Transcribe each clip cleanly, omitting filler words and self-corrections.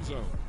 zone.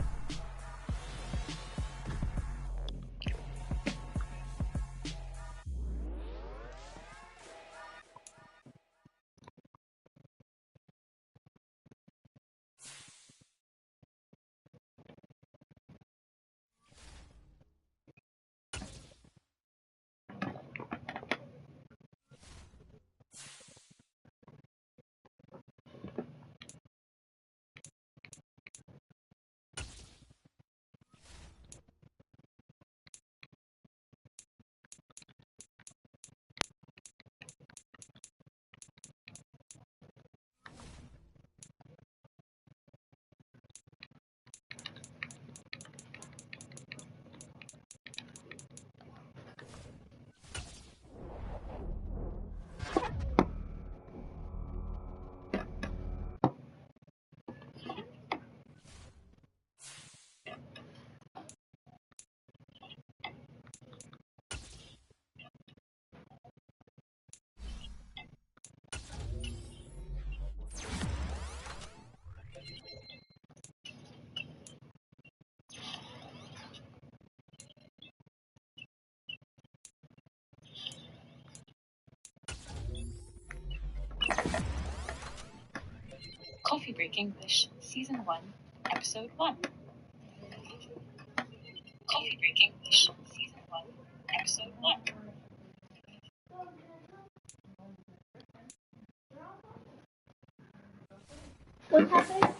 Coffee Break English, Season 1, Episode 1. Coffee Break English, Season 1, Episode 1. What happened?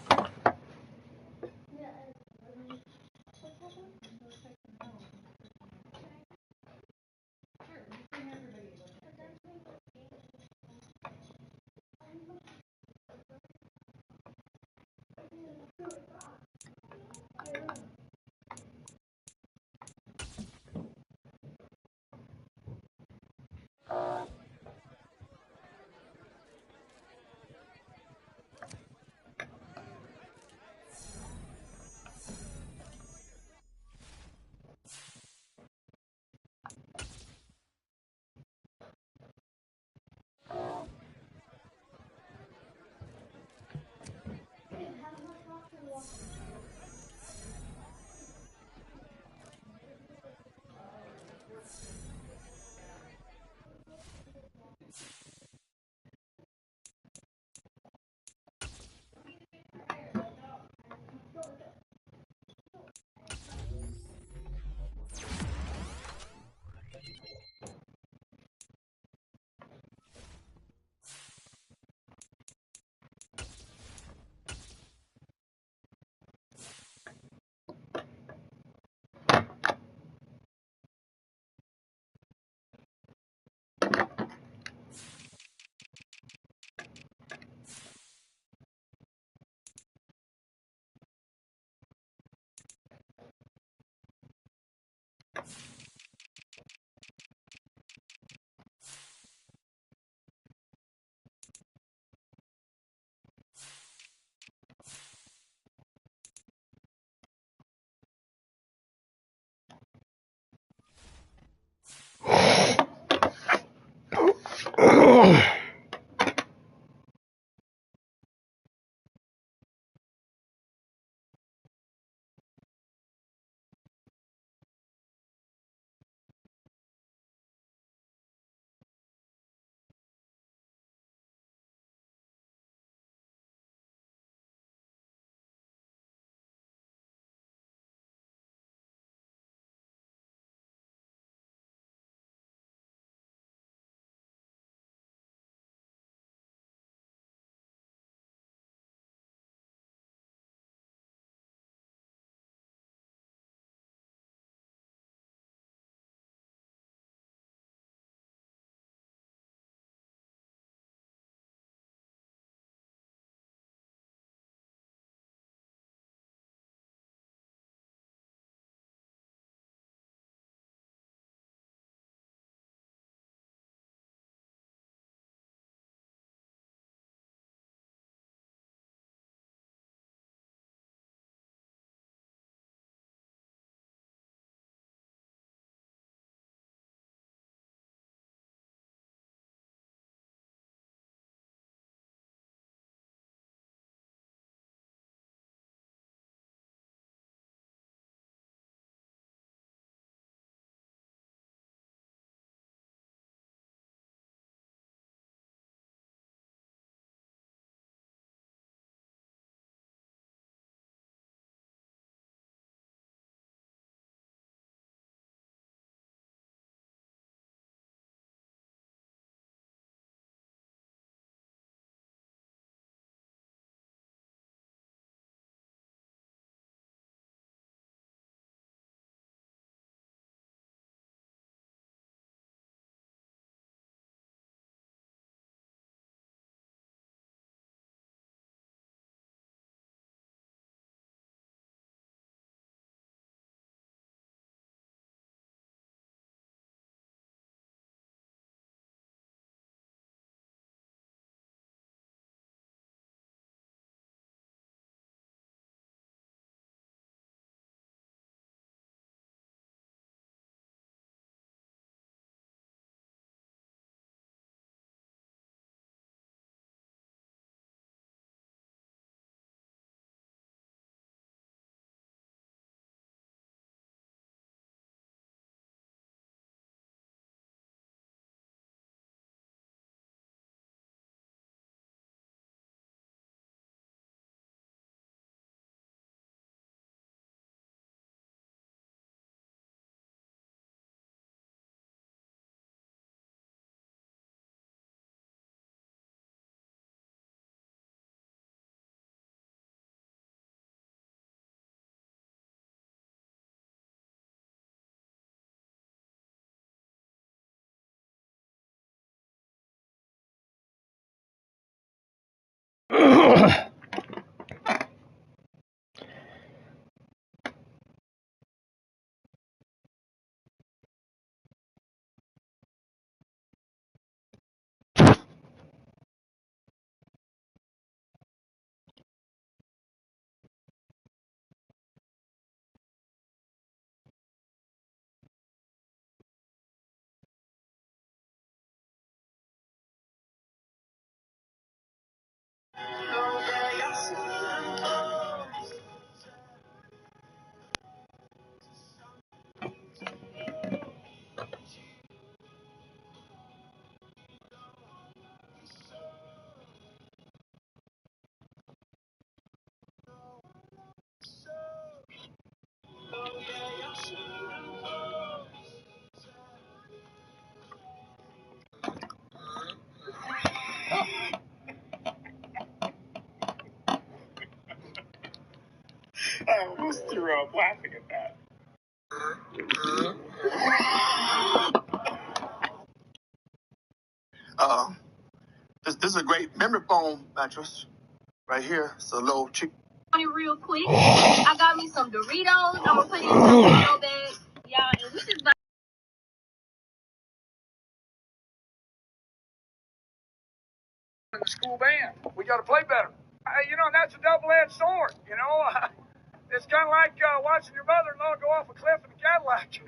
I almost threw up laughing at that. This is a great memory foam mattress right here. It's a little cheap. Real quick, I got me some Doritos. I'm gonna put it in some Dorito bag, y'all, and we just. In the school band, we got to play better. That's a double-edged sword. It's kind of like watching your mother-in-law go off a cliff in a Cadillac. You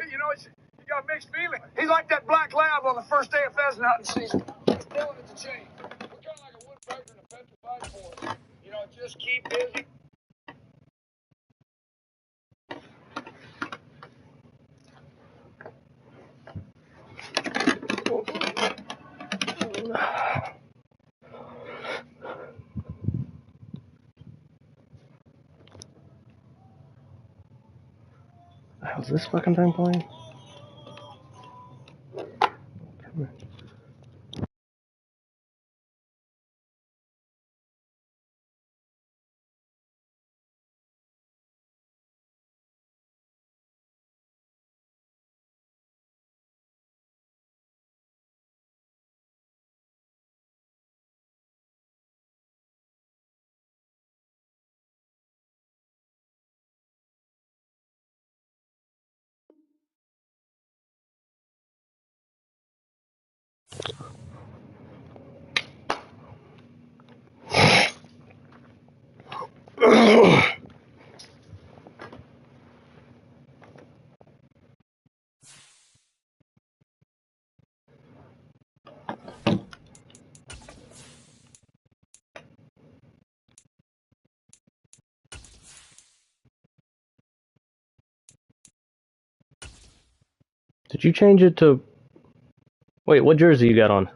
got mixed feelings. He's like that black lab on the first day of pheasant hunting season. He's pulling at the chain. We're kind of like a woodpecker in a petrified forest. Just keep busy. How's this fucking thing playing? Did you change it to... Wait, what jersey you got on?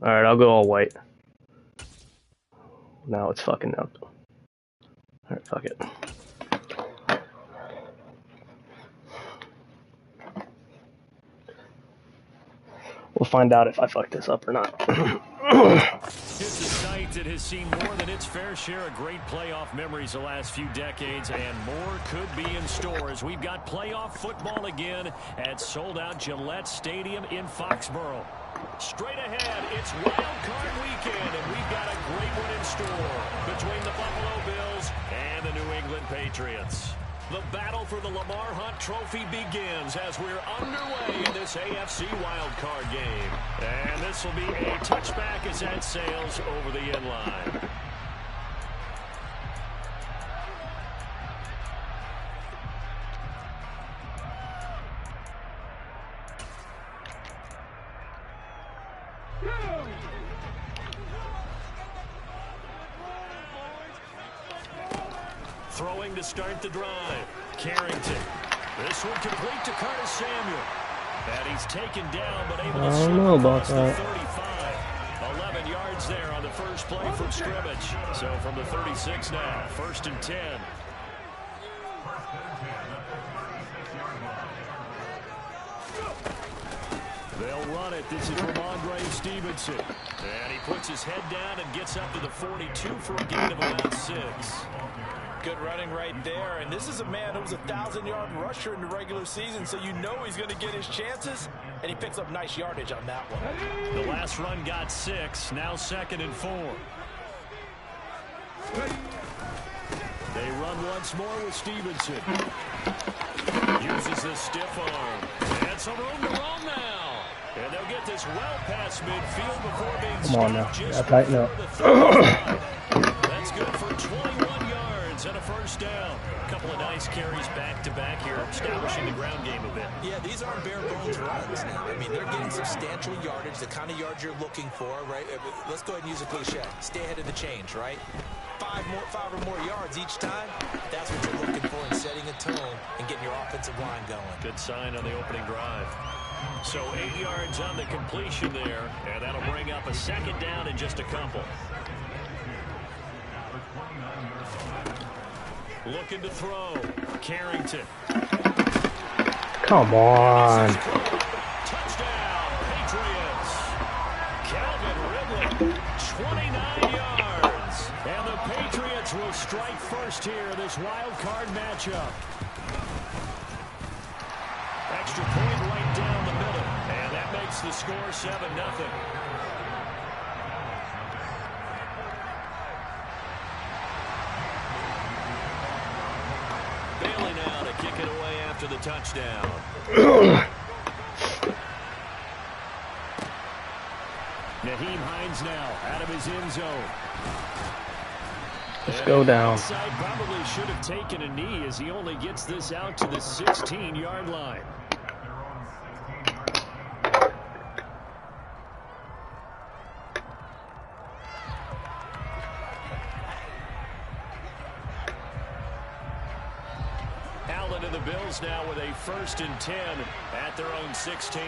Alright, I'll go all white. Now it's fucking up. Alright, fuck it. We'll find out if I fuck this up or not. It's a site that has seen more than its fair share of great playoff memories the last few decades, and more could be in store as we've got playoff football again at sold-out Gillette Stadium in Foxborough. Straight ahead, it's Wild Card Weekend, and we've got a great one in store between the Buffalo Bills and the New England Patriots. The battle for the Lamar Hunt Trophy begins as we're underway in this AFC wildcard game. And this will be a touchback as that sails over the end line. Throwing to start the drive. Carrington. This one complete to Curtis Samuel. And he's taken down, but able to slip across the 35. 11 yards there on the first play from scrimmage. So from the 36 now, 1st and 10. They'll run it. This is Ramondre Stevenson. And he puts his head down and gets up to the 42 for a gain of about 6. Good running right there. And this is a man who was a 1,000-yard rusher in the regular season, so you know he's going to get his chances. And he picks up nice yardage on that one. The last run got 6. Now 2nd and 4. They run once more with Stevenson. Uses the stiff arm. And some room to run now. And they'll get this well past midfield before being stopped just before the 35. That's good for 21 yards and a first down. A couple of nice carries back-to-back here, establishing the ground game a bit. Yeah, these aren't bare-bones runs now. I mean, they're getting substantial yardage, the kind of yards you're looking for, right? Let's go ahead and use a cliche. Stay ahead of the change, right? 5 or more yards each time. That's what you're looking for in setting a tone and getting your offensive line going. Good sign on the opening drive. So 8 yards on the completion there, and that'll bring up a 2nd down in just a couple. Looking to throw. Carrington. Come on. Touchdown, Patriots. Calvin Ridley, 29 yards. And the Patriots will strike first here in this wild card matchup. Extra point right down the middle. And that makes the score 7-0. Bailey now to kick it away after the touchdown. Nyheim Hines now out of his end zone. Let's go down. Inside probably should have taken a knee as he only gets this out to the 16-yard line. Allen and the Bills now with a 1st and 10 at their own 16.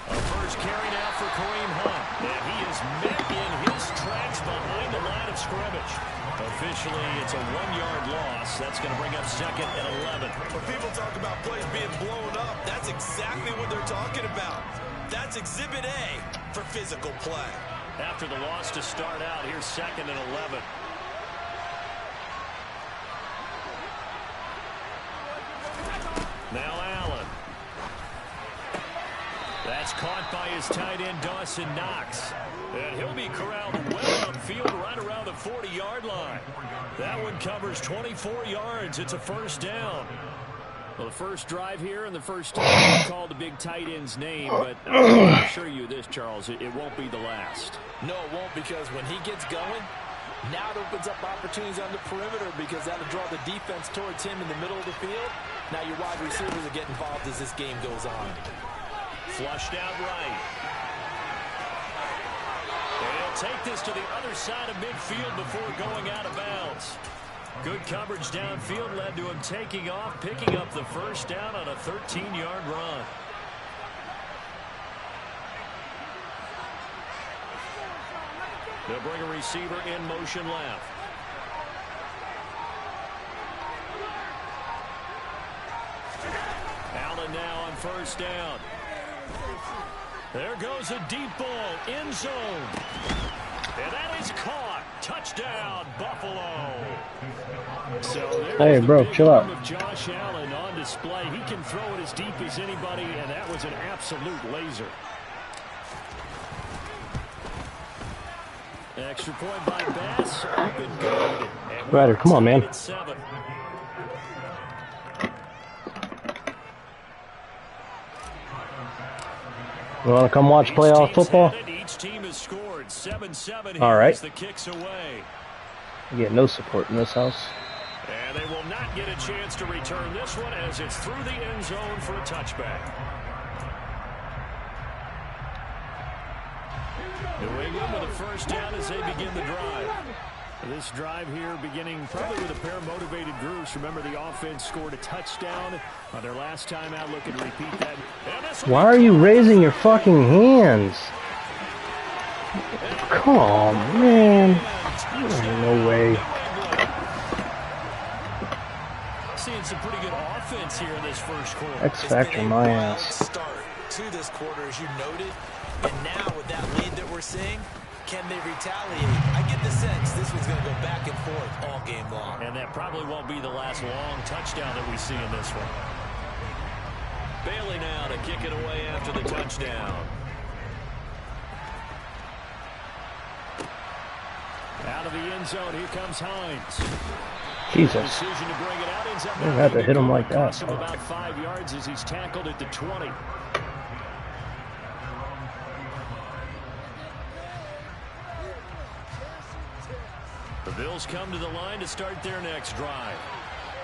A first carry now for Kareem Hunt. And he is met in his tracks behind the line of scrimmage. Officially, it's a 1-yard loss. That's going to bring up 2nd and 11. When people talk about plays being blown up, that's exactly what they're talking about. That's Exhibit A for physical play. After the loss to start out, here's 2nd and 11. Now Allen. That's caught by his tight end, Dawson Knox. And he'll be corralled well upfield right around the 40-yard line. That one covers 24 yards. It's a first down. Well, the first drive here and the first time we called the big tight end's name, but I can assure you this, Charles, it won't be the last. No, it won't, because when he gets going, now it opens up opportunities on the perimeter because that'll draw the defense towards him in the middle of the field. Now your wide receivers will get involved as this game goes on. Flushed out right. And he'll take this to the other side of midfield before going out of bounds. Good coverage downfield led to him taking off, picking up the first down on a 13-yard run. They'll bring a receiver in motion left. Allen now on first down. There goes a deep ball, end zone. And that is caught. Touchdown, Buffalo. So hey, bro, chill out. Of Josh Allen on display. He can throw it as deep as anybody, and that was an absolute laser. Extra point by Bass. Up and good. And Ryder, come on, man. You want to come watch playoff football? Each team has scored 7-7. All right. The kicks away. You get no support in this house. And they will not get a chance to return this one as it's through the end zone for a touchback. New England with a first down as they begin the drive. This drive here beginning probably with a pair of motivated groups. Remember, the offense scored a touchdown on their last time out. Looking to repeat that. Why are you raising your fucking hands? Come on, man. No way. Seeing some pretty good offense here in this first quarter. X Factor my ass. Start to this quarter, as you noted. And now with that lead that we're seeing, can they retaliate? I give the sense this one's going to go back and forth all game long. And that probably won't be the last long touchdown that we see in this one. Bailey now to kick it away after the touchdown. Out of the end zone, here comes Hines. Jesus. Decision to bring it out. Ends up I had to hit him like that. costs him about 5 yards as he's tackled at the 20. The Bills come to the line to start their next drive.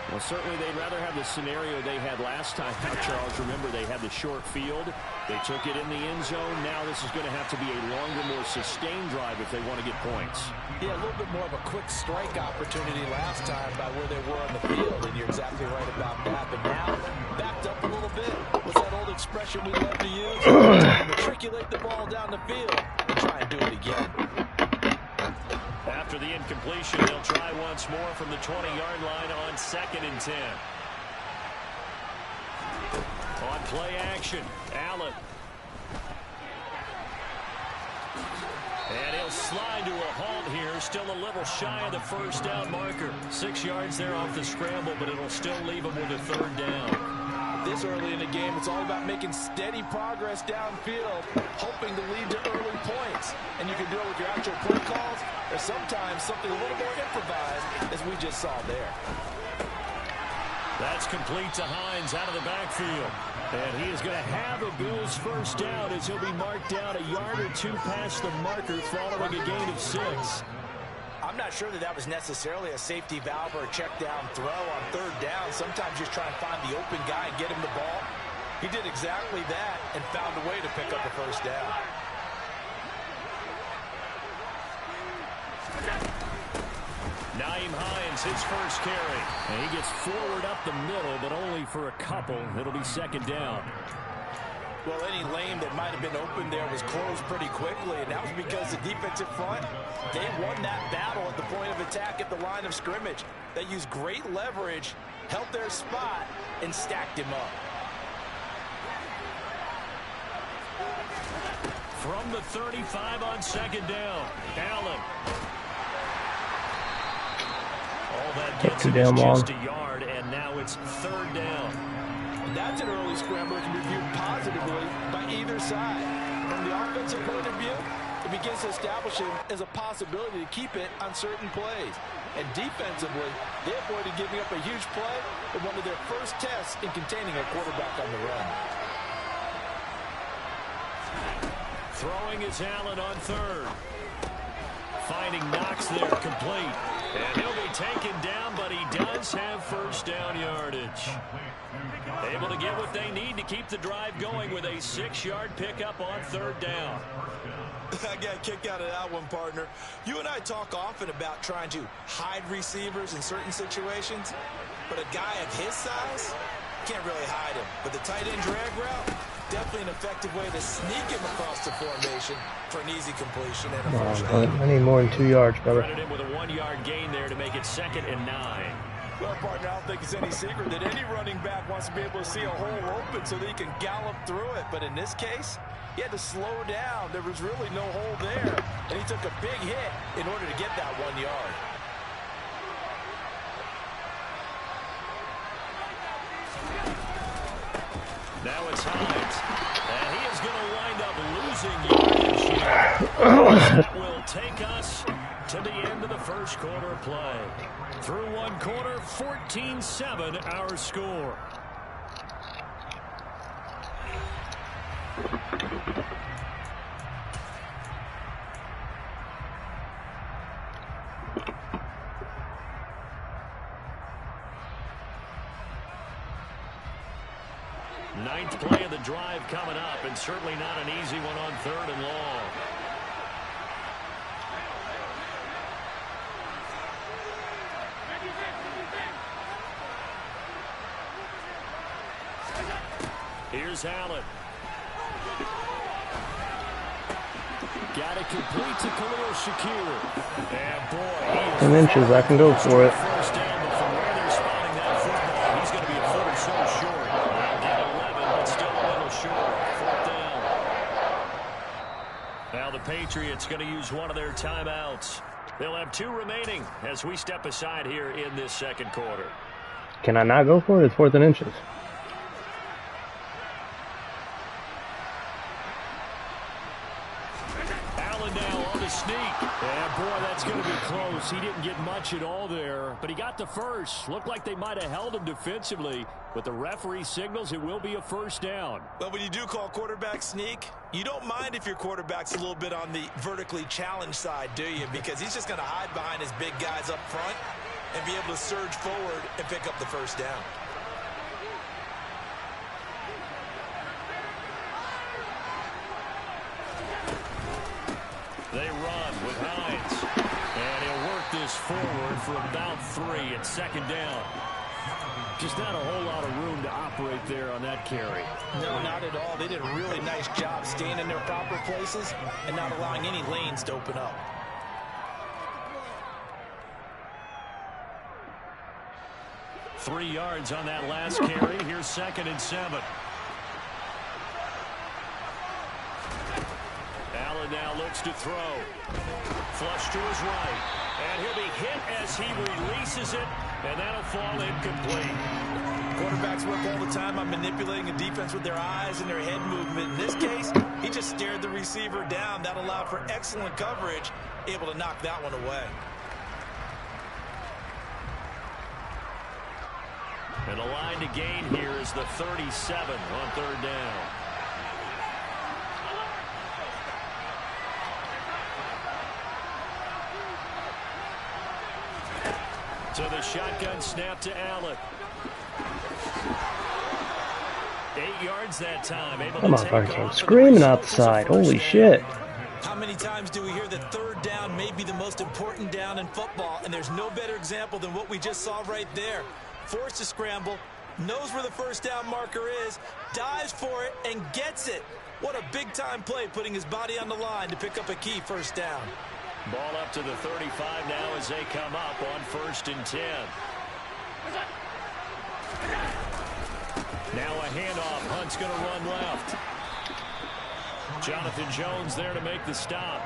Well, certainly they'd rather have the scenario they had last time. Now, Charles, remember, they had the short field. They took it in the end zone. Now this is going to have to be a longer, more sustained drive if they want to get points. Yeah, a little bit more of a quick strike opportunity last time by where they were on the field, and you're exactly right about that. But now, backed up a little bit. What's that old expression we love to use? Matriculate the ball down the field and try and do it again. After the incompletion, they'll try once more from the 20-yard line on 2nd and 10. On play action, Allen. And he'll slide to a halt here, still a little shy of the first down marker. 6 yards there off the scramble, but it'll still leave him with a 3rd down. This early in the game, it's all about making steady progress downfield, hoping to lead to early points. And you can do it with your actual play calls, or sometimes something a little more improvised, as we just saw there. That's complete to Hines out of the backfield. And he is going to have a Bills first down as he'll be marked down a yard or two past the marker following a gain of 6. I'm not sure that was necessarily a safety valve or a check down throw on 3rd down. Sometimes just try and find the open guy and get him the ball. He did exactly that and found a way to pick up the first down. Nyheim Hines, his first carry. And he gets forward up the middle, but only for a couple. It'll be 2nd down. Well, any lane that might have been open there was closed pretty quickly, and that was because the defensive front, they won that battle at the point of attack at the line of scrimmage. They used great leverage, held their spot, and stacked him up. From the 35 on 2nd down, Allen. All that gets him is just a yard, and now it's 3rd down. That's an early scramble that can be viewed positively by either side. From the offensive point of view, it begins to establish him as a possibility to keep it on certain plays. And defensively, they avoided giving up a huge play in one of their first tests in containing a quarterback on the run. Throwing is Allen on 3rd. Finding Knox there, complete. And he'll be taken down, but he does have first down yardage. Able to get what they need to keep the drive going with a 6-yard pickup on 3rd down. I got a kick out of that one, partner. You and I talk often about trying to hide receivers in certain situations, but a guy of his size can't really hide him. But the tight end drag route, definitely an effective way to sneak him across the formation for an easy completion and a first down. I need more than 2 yards, brother. Credit him with a 1-yard gain there to make it 2nd and 9. Well, partner, I don't think it's any secret that any running back wants to be able to see a hole open so that he can gallop through it. But in this case, he had to slow down. There was really no hole there. And he took a big hit in order to get that 1 yard. Now it's Hines. And he is going to wind up losing yardage here. That will take us to the end of the first quarter of play. Through one quarter, 14-7 our score. Ninth play of the drive coming up, and certainly not an easy one on 3rd and long. Here's Allen. Got it complete to Khalil Shakir. And boy, 10 inches, I can go for it. First down, but from where they're spotting that football, he's going to be a foot or so short. They'll get 11, but still a little short. 4th down. Now the Patriots going to use one of their timeouts. They'll have 2 remaining as we step aside here in this second quarter. Can I not go for it? It's 4th and inches. Allen now on the sneak. Yeah, boy, that's going to be close. He didn't get much at all there, but he got the first. Looked like they might have held him defensively, but the referee signals it will be a first down. But when you do call quarterback sneak, you don't mind if your quarterback's a little bit on the vertically challenged side, do you? Because he's just going to hide behind his big guys up front and be able to surge forward and pick up the first down. They run with Hines, and he'll work this forward for about 3 at second down. Just not a whole lot of room to operate there on that carry. No, not at all. They did a really nice job staying in their proper places and not allowing any lanes to open up. Three yards on that last carry. Here's 2nd and 7. Allen now looks to throw. Flush to his right. And he'll be hit as he releases it, and that'll fall incomplete. Quarterbacks work all the time on manipulating a defense with their eyes and their head movement. In this case, he just stared the receiver down. That allowed for excellent coverage, able to knock that one away. And the line to gain here is the 37 on 3rd down. So the shotgun snap to Allen. 8 yards that time. Able Come to on, take Parker. off, Screaming out the side. Holy shit. How many times do we hear that 3rd down may be the most important down in football, and there's no better example than what we just saw right there. Forced to scramble, knows where the first down marker is, dives for it, and gets it. What a big-time play, putting his body on the line to pick up a key first down. Ball up to the 35 now as they come up on 1st and 10. Now a handoff. Hunt's going to run left. Jonathan Jones there to make the stop.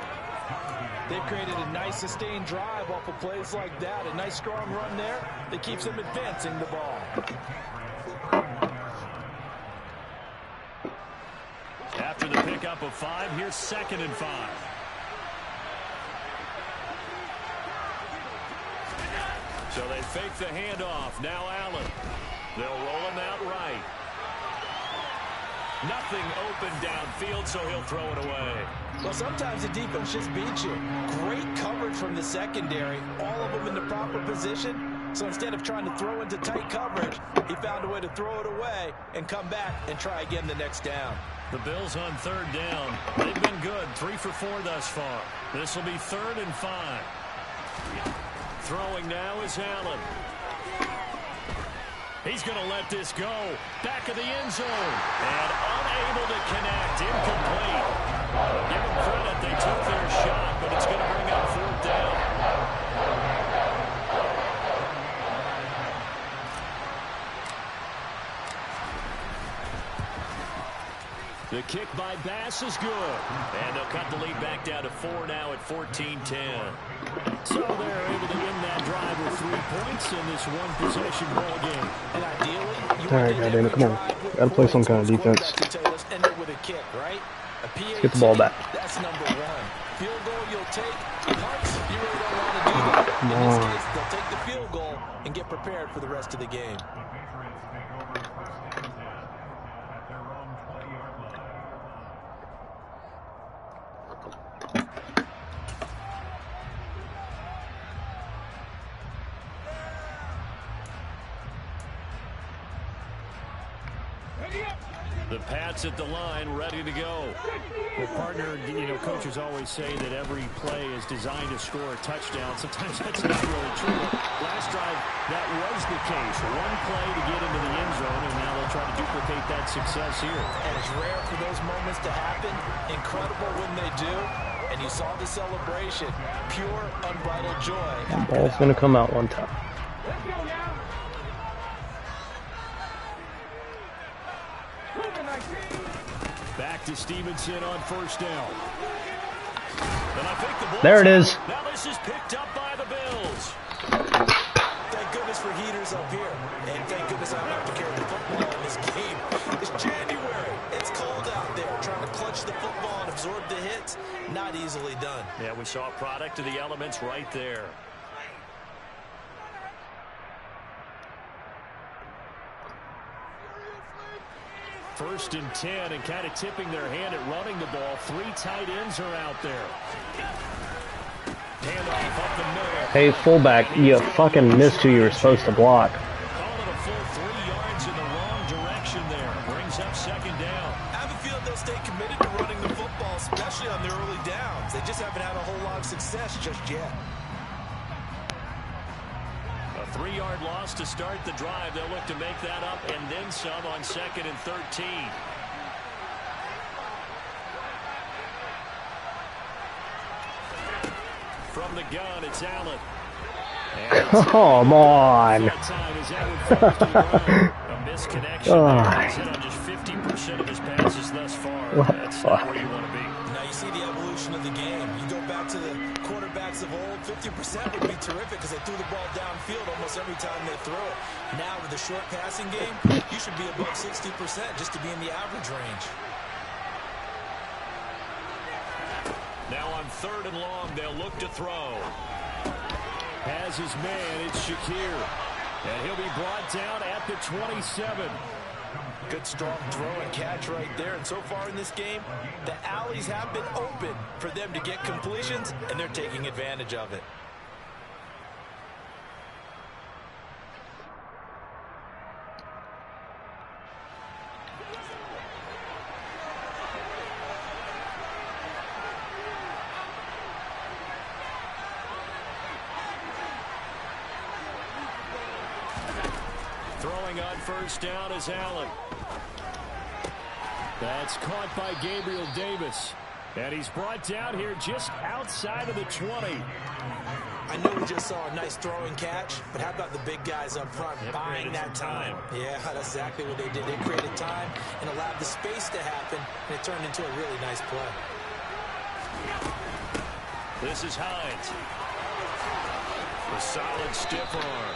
They've created a nice sustained drive off of plays like that. A nice strong run there that keeps them advancing the ball. After the pickup of 5, here's 2nd and 5. So they fake the handoff. Now Allen. They'll roll him out right. Nothing open downfield, so he'll throw it away. Well, sometimes the defense just beats you. Great coverage from the secondary. All of them in the proper position. So instead of trying to throw into tight coverage, he found a way to throw it away and come back and try again the next down. The Bills on 3rd down. They've been good. 3 for 4 thus far. This will be 3rd and 5. Throwing now is Allen. He's going to let this go. Back of the end zone. And unable to connect. Incomplete. Give them credit. They took their shot, but it's going to bring up 4th down. The kick by Bass is good. And they'll cut the lead back down to 4 now at 14-10. So they're able to end that drive with 3 points in this one-possession ball game. And ideally, you Alright, goddammit, come on. Gotta play some kind of defense. Let's end it with a kick, right? Let's get the ball back. That's number 1. Field goal you'll take. Punts, you really don't want to do that. In this case, they'll take the field goal and get prepared for the rest of the game. The Pats at the line, ready to go. Well, partner, you know, coaches always say that every play is designed to score a touchdown. Sometimes that's not really true. Last drive, that was the case. One play to get into the end zone, and now they'll try to duplicate that success here. And it's rare for those moments to happen. Incredible when they do. And you saw the celebration. Pure, unbridled joy. Ball's going to come out one time. Back to Stevenson on 1st down. And I think the ball's There it is. Now this is picked up by the Bills. Thank goodness for heaters up here. And thank goodness I don't have to carry the football in this game. It's January. It's cold out there. Trying to clutch the football and absorb the hits, not easily done. Yeah, we saw a product of the elements right there. First and 10, and kind of tipping their hand at running the ball. 3 tight ends are out there. Handoff up the middle. Hey, fullback, you fucking missed who you were supposed to block. Calling it a full 3 yards in the wrong direction there. Brings up second down. I have a feeling they'll stay committed to running the football, especially on their early downs. They just haven't had a whole lot of success just yet. A 3-yard loss to start the drive. They'll look to make that up and then some on 2nd and 13. From the gun, it's Allen. Come on. A misconnection. He's hit on just 50% of his passes thus far. That's not where you want to be. Now you see the evolution of the game. You go back to the quarterbacks of old, 50% would be terrific because they threw the ball downfield almost every time they throw it. Now with the short passing game, you should be above 60% just to be in the average range. Now on 3rd and long, they'll look to throw. Has his man, it's Shakir. And he'll be brought down at the 27. Good strong throw and catch right there. And so far in this game, the alleys have been open for them to get completions, and they're taking advantage of it. Throwing on first down is Allen. That's caught by Gabriel Davis. And he's brought down here just outside of the 20. I know we just saw a nice throwing catch, but how about the big guys up front buying that time? Yeah, that's exactly what they did. They created time and allowed the space to happen, and it turned into a really nice play. This is Hines. A solid stiff arm.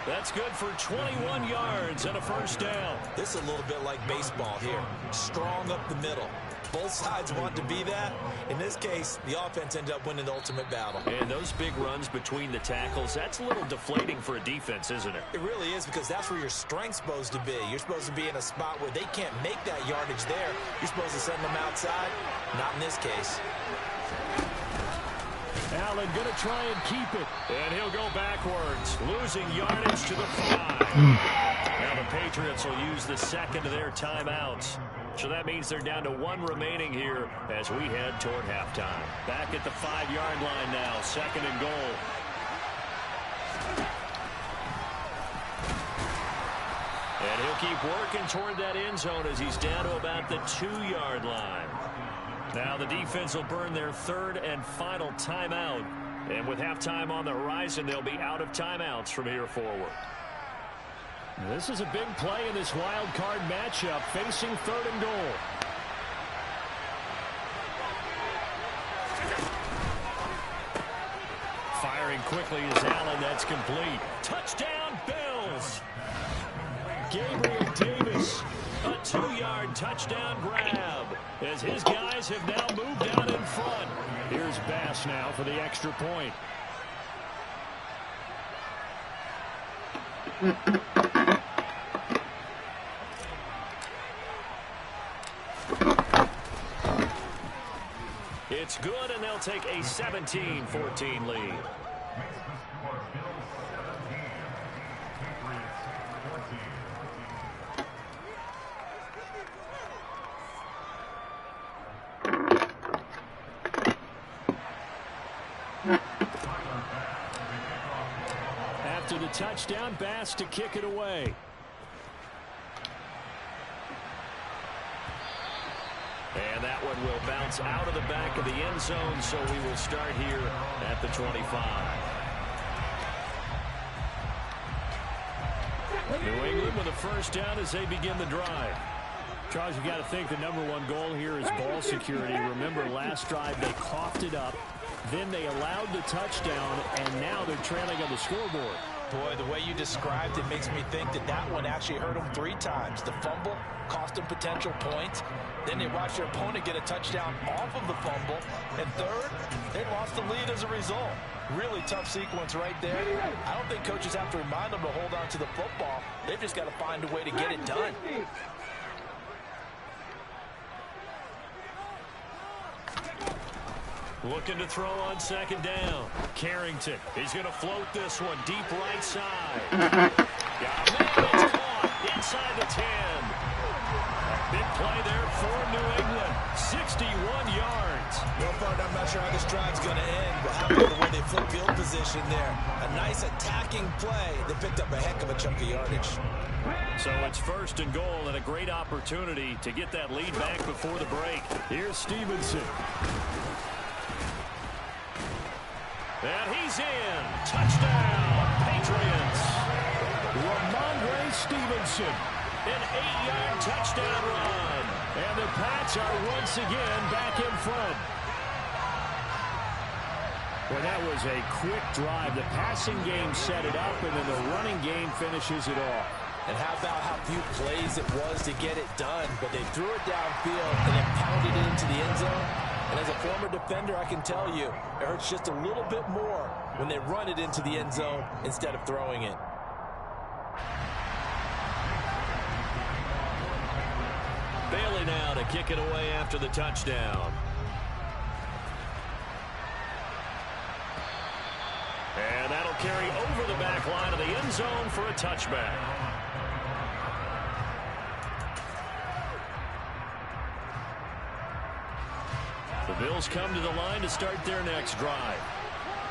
That's good for 21 yards and a first down. This is a little bit like baseball here. Strong up the middle. Both sides want to be that. In this case, the offense ended up winning the ultimate battle. And those big runs between the tackles, that's a little deflating for a defense, isn't it? It really is, because that's where your strength's supposed to be. You're supposed to be in a spot where they can't make that yardage there. You're supposed to send them outside. Not in this case. Allen going to try and keep it. And he'll go backwards, losing yardage to the 5. Now the Patriots will use the second of their timeouts. So that means they're down to 1 remaining here as we head toward halftime. Back at the 5-yard line now, 2nd and goal. And he'll keep working toward that end zone as he's down to about the 2-yard line. Now the defense will burn their 3rd and final timeout. And with halftime on the horizon, they'll be out of timeouts from here forward. This is a big play in this wild card matchup, facing 3rd and goal. Firing quickly is Allen. That's complete. Touchdown, Bills! Gabriel Davis, a 2-yard touchdown grab as his guys have now moved out in front. Here's Bass now for the extra point. It's good, and they'll take a 17-14 lead. After the touchdown, Bass to kick it away. And that one will bounce out of the back of the end zone, so we will start here at the 25. New England with a first down as they begin the drive. Charles, you got to think the #1 goal here is ball security. Remember, last drive they coughed it up, then they allowed the touchdown, and now they're trailing on the scoreboard. Boy, the way you described it makes me think that that one actually hurt them 3 times. The fumble cost them potential points. Then they watched their opponent get a touchdown off of the fumble. And third, they lost the lead as a result. Really tough sequence right there. I don't think coaches have to remind them to hold on to the football. They've just got to find a way to get it done. Looking to throw on second down. Carrington. He's going to float this one deep right side. Got a man. It's caught inside the 10. Big play there for New England. 61 yards. Well, partner, I'm not sure how this drive's going to end, but how about the way they flip field position there? A nice attacking play that picked up a heck of a chunk of yardage. So it's 1st and goal and a great opportunity to get that lead back before the break. Here's Stevenson. And he's in. Touchdown, Patriots. Ramondre Stevenson. An 8-yard touchdown run. And the Pats are once again back in front. Well, that was a quick drive. The passing game set it up, and then the running game finishes it off. And how about how few plays it was to get it done? But they threw it downfield and then pounded it into the end zone. And as a former defender, I can tell you, it hurts just a little bit more when they run it into the end zone instead of throwing it. Bailey now to kick it away after the touchdown. And that'll carry over the back line of the end zone for a touchback. The Bills come to the line to start their next drive.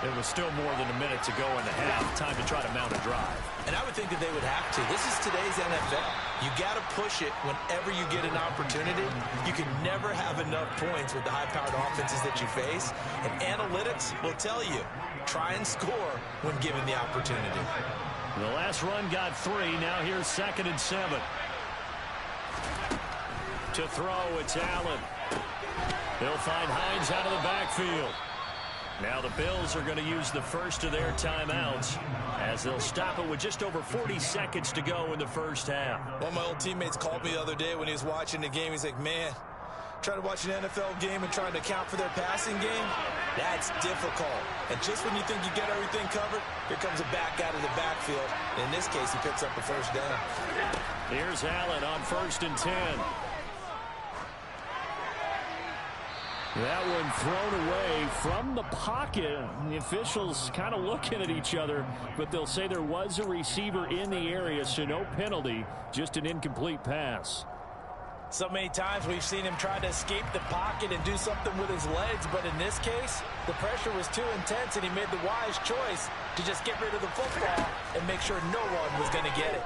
There was still more than a minute to go in the half. Time to try to mount a drive. And I would think that they would have to. This is today's NFL. You got to push it whenever you get an opportunity. You can never have enough points with the high-powered offenses that you face. And analytics will tell you, try and score when given the opportunity. The last run got 3. Now here's 2nd and 7. To throw, it's Allen. They'll find Hines out of the backfield. Now the Bills are going to use the first of their timeouts as they'll stop it with just over 40 seconds to go in the first half. One of my old teammates called me the other day when he was watching the game. He's like, man, trying to watch an NFL game and trying to account for their passing game, that's difficult. And just when you think you get everything covered, here comes a back out of the backfield. And in this case, he picks up the first down. Here's Allen on 1st and 10. That one thrown away from the pocket. The officials kind of looking at each other, but they'll say there was a receiver in the area, so no penalty, just an incomplete pass. So many times we've seen him try to escape the pocket and do something with his legs, but in this case, the pressure was too intense, and he made the wise choice to just get rid of the football and make sure no one was going to get it.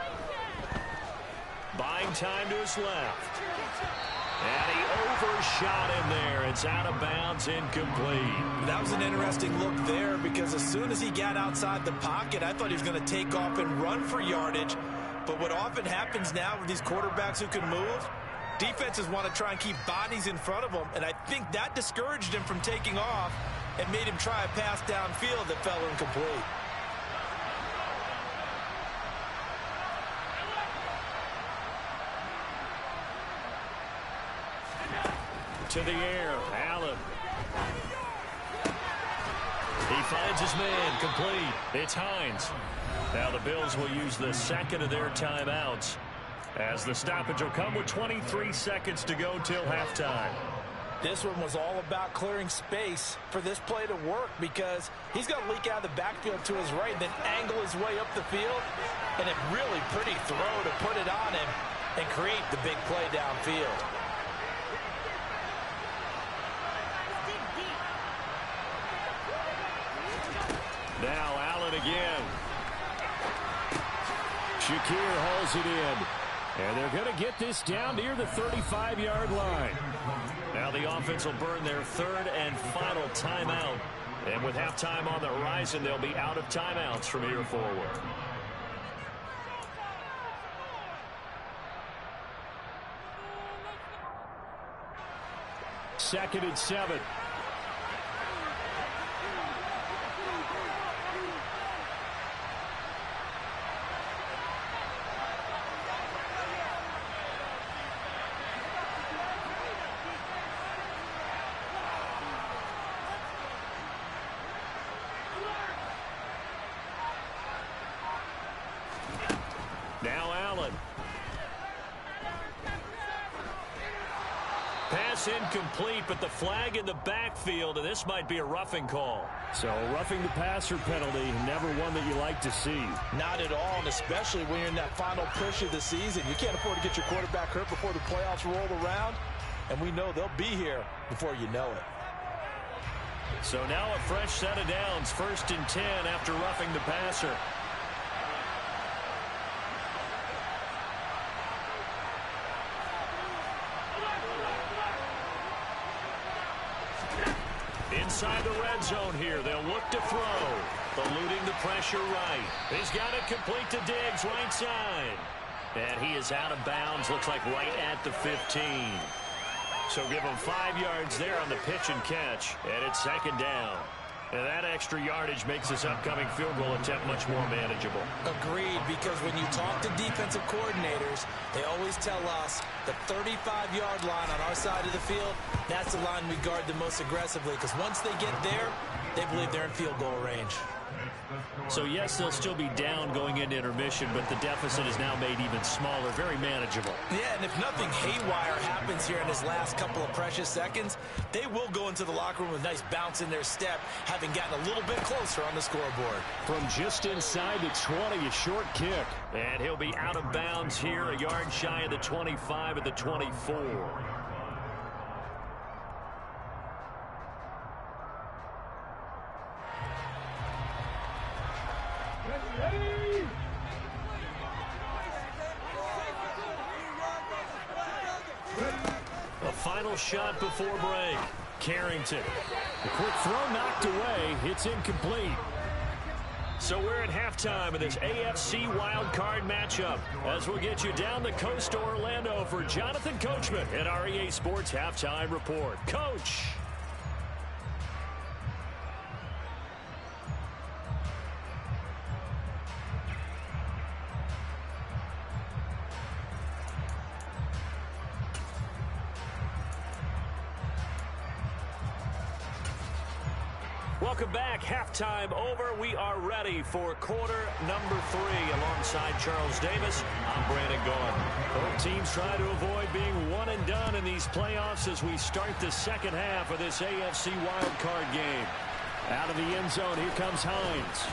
Buying time to his left. And he overshot him there. It's out of bounds, incomplete. That was an interesting look there because as soon as he got outside the pocket, I thought he was going to take off and run for yardage. But what often happens now with these quarterbacks who can move, defenses want to try and keep bodies in front of them, and I think that discouraged him from taking off and made him try a pass downfield that fell incomplete. To the air, Allen. He finds his man, complete. It's Hines. Now the Bills will use the second of their timeouts as the stoppage will come with 23 seconds to go till halftime. This one was all about clearing space for this play to work because he's going to leak out of the backfield to his right, then angle his way up the field, and a really pretty throw to put it on him and create the big play downfield. Now Allen again. Shakir hauls it in. And they're going to get this down near the 35-yard line. Now the offense will burn their 3rd and final timeout. And with halftime on the horizon, they'll be out of timeouts from here forward. Second and 7. pass incomplete, but the flag in the backfield, and this might be a roughing call. So roughing the passer penalty, never one that you like to see. Not at all, and especially when you're in that final push of the season. You can't afford to get your quarterback hurt before the playoffs roll around, and we know they'll be here before you know it. So now a fresh set of downs, 1st and 10 after roughing the passer. Inside the red zone here, they'll look to throw. Eluding the pressure right. He's got it complete to Diggs, right side. And he is out of bounds, looks like right at the 15. So give him 5 yards there on the pitch and catch, and it's 2nd down. And that extra yardage makes this upcoming field goal attempt much more manageable. Agreed, because when you talk to defensive coordinators, they always tell us the 35-yard line on our side of the field, that's the line we guard the most aggressively, because once they get there, they believe they're in field goal range. So, yes, they'll still be down going into intermission, but the deficit is now made even smaller, very manageable. Yeah, and if nothing haywire happens here in his last couple of precious seconds, they will go into the locker room with a nice bounce in their step, having gotten a little bit closer on the scoreboard. From just inside the 20, a short kick. And he'll be out of bounds here, a yard shy of the 25 at the 24. A final shot before break. Carrington. The quick throw knocked away. It's incomplete. So we're at halftime of this AFC wildcard matchup as we'll get you down the coast to Orlando for Jonathan Coachman at our EA Sports Halftime Report. Coach. Welcome back. Halftime over. We are ready for quarter number 3 alongside Charles Davis. I'm Brandon Gaudin. Both teams try to avoid being one and done in these playoffs as we start the second half of this AFC wildcard game. Out of the end zone, here comes Hines.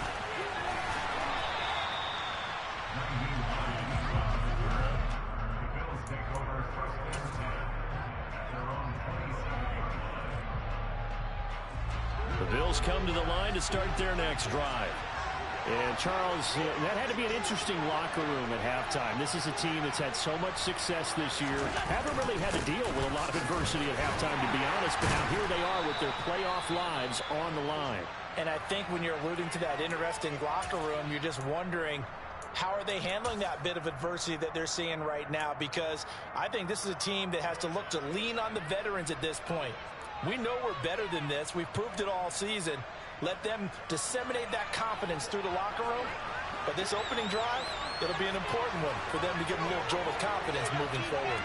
The Bills come to the line to start their next drive. And Charles, that had to be an interesting locker room at halftime. This is a team that's had so much success this year. Haven't really had to deal with a lot of adversity at halftime, to be honest. But now here they are with their playoff lives on the line. And I think when you're alluding to that interesting locker room, you're just wondering, how are they handling that bit of adversity that they're seeing right now? Because I think this is a team that has to look to lean on the veterans at this point. We know we're better than this. We've proved it all season. Let them disseminate that confidence through the locker room. But this opening drive, it'll be an important one for them to give them a little jolt of confidence moving forward.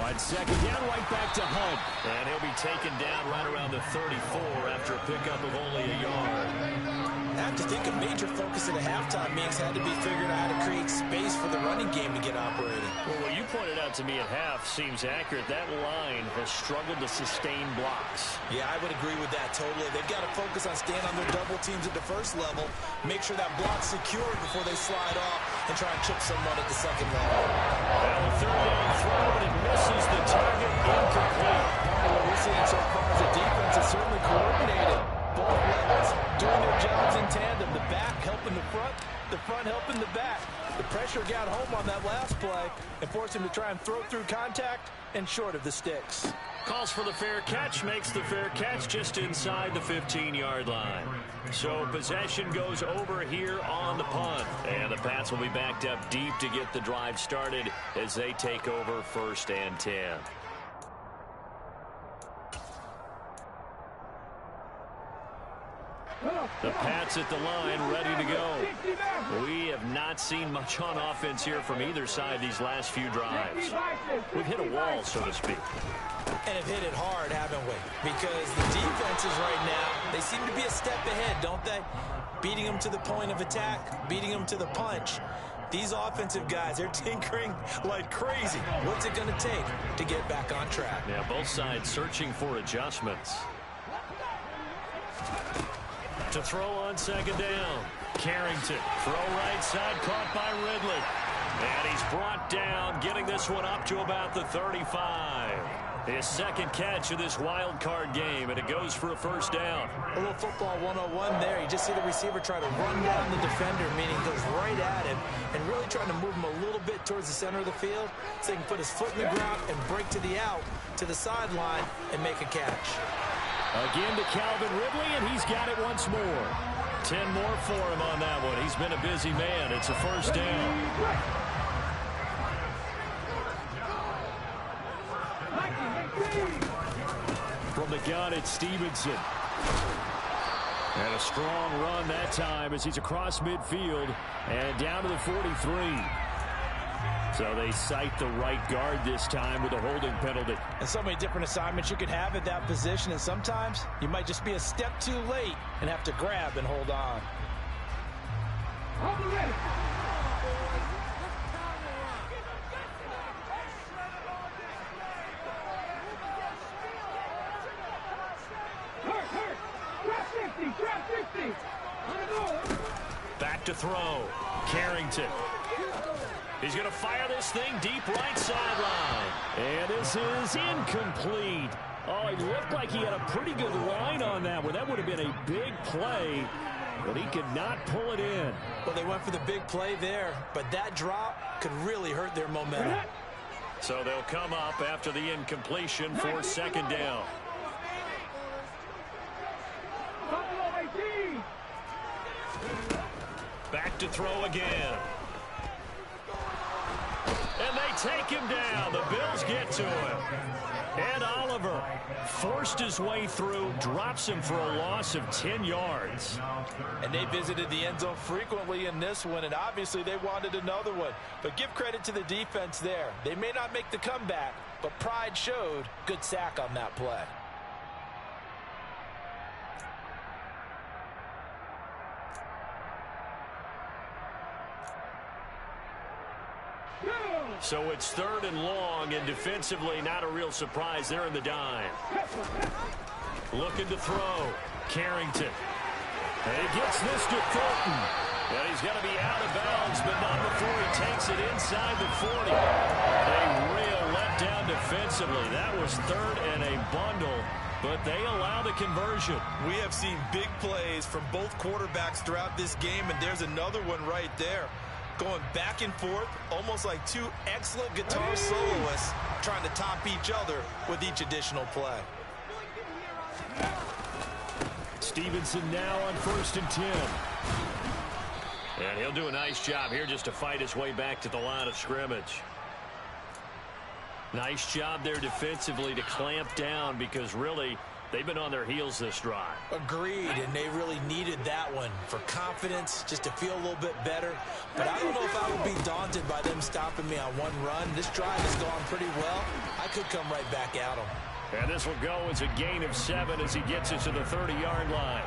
On 2nd down, right back to Hunt. And he'll be taken down right around the 34 after a pickup of only a yard. I have to think a major focus at the halftime means had to be figuring out how to create space for the running game to get operating. Well, what you pointed out to me at half seems accurate. That line has struggled to sustain blocks. Yeah, I would agree with that totally. They've got to focus on staying on their double teams at the first level, make sure that block's secured before they slide off and try and chip someone at the second level. Now a 3rd down throw, and it misses the target, incomplete. What we're seeing so far is the defense is certainly coordinated. Both levels doing their jobs in tandem. The back helping the front helping the back. The pressure got home on that last play and forced him to try and throw through contact and short of the sticks. Calls for the fair catch, makes the fair catch just inside the 15-yard line. So possession goes over here on the punt. And the Pats will be backed up deep to get the drive started as they take over 1st and 10. The Pats at the line, ready to go. We have not seen much on offense here from either side these last few drives. We've hit a wall, so to speak. And have hit it hard, haven't we? Because the defenses right now, they seem to be a step ahead, don't they? Beating them to the point of attack, beating them to the punch. These offensive guys, they're tinkering like crazy. What's it going to take to get back on track? Yeah, both sides searching for adjustments. To throw on second down. Carrington, throw right side, caught by Ridley. And he's brought down, getting this one up to about the 35. His second catch of this wild card game, and it goes for a first down. A little football 101 there. You just see the receiver try to run down the defender, meaning goes right at him, and really trying to move him a little bit towards the center of the field so he can put his foot in the ground and break to the out, to the sideline, and make a catch. Again to Calvin Ridley, and he's got it once more. 10 more for him on that one. He's been a busy man. It's a first down. From the gun, it's Stevenson. And a strong run that time as he's across midfield and down to the 43. So they cite the right guard this time with a holding penalty. And so many different assignments you could have at that position, and sometimes you might just be a step too late and have to grab and hold on. Back to throw. Carrington. He's going to fire this thing deep right sideline. And this is incomplete. Oh, he looked like he had a pretty good line on that one. That would have been a big play, but he could not pull it in. Well, they went for the big play there, but that drop could really hurt their momentum. So they'll come up after the incompletion for second down. Back to throw again. And they take him down. The Bills get to him. And Oliver forced his way through, drops him for a loss of 10 yards. And they visited the end zone frequently in this one, and obviously they wanted another one. But give credit to the defense there. They may not make the comeback, but pride showed. Good sack on that play. So it's third and long, and defensively not a real surprise. They're in the dime. Looking to throw. Carrington. And he gets this to Thornton. And he's going to be out of bounds, but not before he takes it inside the 40. A real letdown defensively. That was third and a bundle, but they allow the conversion. We have seen big plays from both quarterbacks throughout this game, and there's another one right there. Going back and forth, almost like two excellent guitar soloists trying to top each other with each additional play. Stevenson now on 1st and 10. And he'll do a nice job here just to fight his way back to the line of scrimmage. Nice job there defensively to clamp down, because really they've been on their heels this drive. Agreed, and they really needed that one for confidence, just to feel a little bit better. But I don't know if I would be daunted by them stopping me on one run. This drive has gone pretty well. I could come right back at them. And this will go as a gain of 7 as he gets it to the 30-yard line.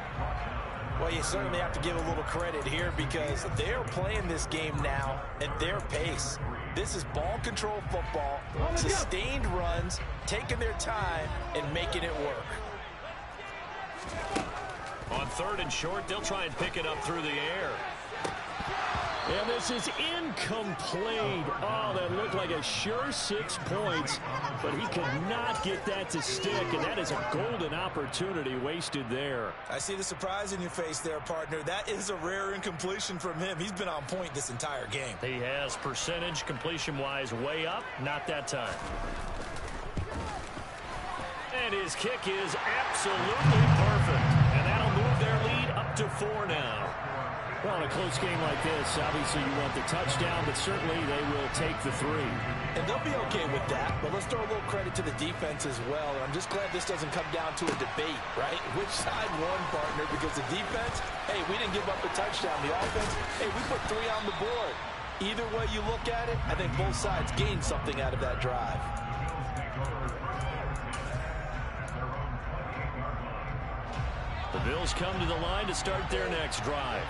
Well, you certainly have to give a little credit here, because they're playing this game now at their pace. This is ball control football, sustained runs, taking their time, and making it work. On 3rd and short, they'll try and pick it up through the air. And this is incomplete. Oh, that looked like a sure 6 points, but he could not get that to stick, and that is a golden opportunity wasted there. I see the surprise in your face there, partner. That is a rare incompletion from him. He's been on point this entire game. He has percentage completion-wise way up, not that time. And his kick is absolutely perfect, and that'll move their lead up to 4 now. Well, in a close game like this, obviously you want the touchdown, but certainly they will take the 3. And they'll be okay with that, but let's throw a little credit to the defense as well. I'm just glad this doesn't come down to a debate, right? Which side won, partner? Because the defense, hey, we didn't give up a touchdown. The offense, hey, we put 3 on the board. Either way you look at it, I think both sides gained something out of that drive. The Bills come to the line to start their next drive.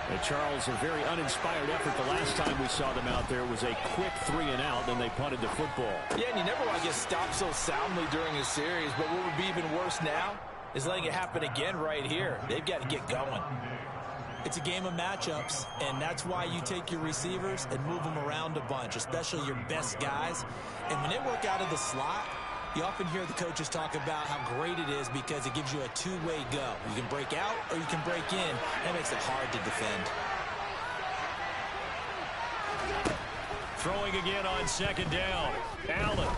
And Charles, a very uninspired effort the last time we saw them out there. It was a quick 3-and-out, then they punted the football. Yeah, and you never want to get stopped so soundly during a series, but what would be even worse now is letting it happen again right here. They've got to get going. It's a game of matchups, and that's why you take your receivers and move them around a bunch, especially your best guys. And when they work out of the slot, you often hear the coaches talk about how great it is because it gives you a two-way go. You can break out or you can break in. That makes it hard to defend. Throwing again on second down. Allen.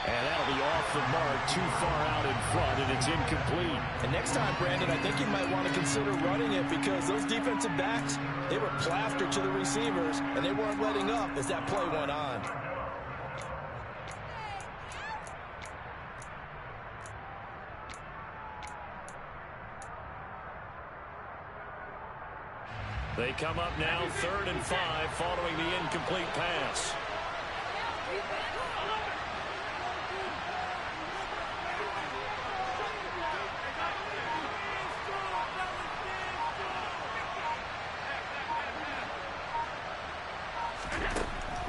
And that'll be off the mark, too far out in front, and it's incomplete. And next time, Brandon, I think you might want to consider running it because those defensive backs, they were plastered to the receivers, and they weren't letting up as that play went on. They come up now 3rd and 5 following the incomplete pass.